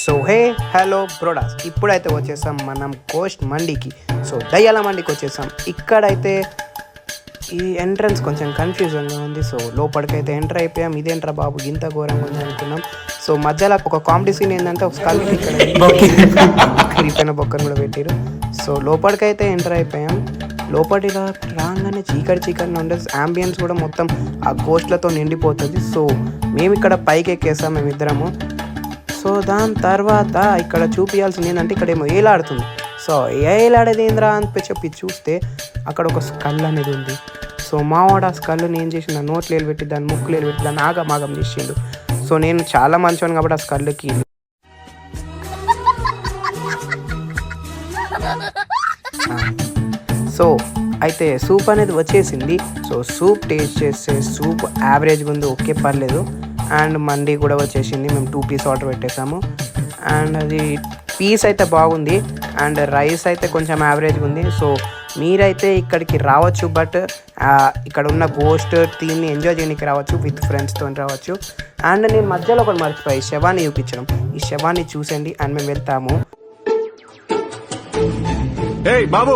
So hello బ్రోడాస్, ఇప్పుడైతే వచ్చేసాం మనం గోస్ట్ మండికి. సో దయ్యాల మండికి వచ్చేసాం. ఇక్కడైతే ఈ ఎంట్రన్స్ కొంచెం కన్ఫ్యూజన్గా ఉంది. సో లోపలికైతే ఎంటర్ అయిపోయాం. ఇదేంట్రా బాబు ఇంత ఘోరంగా ఉంది అనుకున్నాం. సో మధ్యలో ఒక కామెడీ సీన్ ఏంటంటే ఒక స్కల్ ఇక్కడ బొక్కను కూడా పెట్టారు. సో లోపలికైతే ఎంటర్ అయిపోయాం. లోపలిగా రాగానే చీకటి ఉండేది. అంబియన్స్ కూడా మొత్తం ఆ గోస్ట్లతో నిండిపోతుంది. సో మేము ఇక్కడ పైకి ఎక్కేసాం మేమిద్దరము. సో దాని తర్వాత ఇక్కడ చూపించాల్సింది ఏంటంటే ఇక్కడ ఏమో ఏలాడుతుంది. సో ఏలాడేది ఏంద్రా అని చెప్పి చూస్తే అక్కడ ఒక స్కల్ అనేది ఉంది. సో మావాడు ఆ స్కల్ని ఏం చేసిండు, నోట్లు పెట్టి దాన్ని ముక్కులు పెట్టి దాన్ని ఆగమాగం చేసిండు. సో నేను చాలా మంచివాను కాబట్టి ఆ స్కల్కి సో అయితే సూప్ అనేది వచ్చేసింది. సో సూప్ టేస్ట్ చేస్తే సూప్ యావరేజ్గా ఉంది, ఓకే పర్లేదు. అండ్ మండి కూడా వచ్చేసింది. మేము 2 పీస్ ఆర్డర్ పెట్టేసాము. అండ్ అది పీస్ అయితే బాగుంది. అండ్ రైస్ అయితే కొంచెం యావరేజ్గా ఉంది. సో మీరైతే ఇక్కడికి రావచ్చు, బట్ ఇక్కడ ఉన్న గోస్ట్ థీమ్ని ఎంజాయ్ చేయడానికి రావచ్చు, విత్ ఫ్రెండ్స్తో రావచ్చు. అండ్ నేను మధ్యలో ఒకటి మర్చిపోయి శవాన్ని చూపించడం. ఈ శవాన్ని చూసండి అండ్ మేము వెళ్తాము. బాబు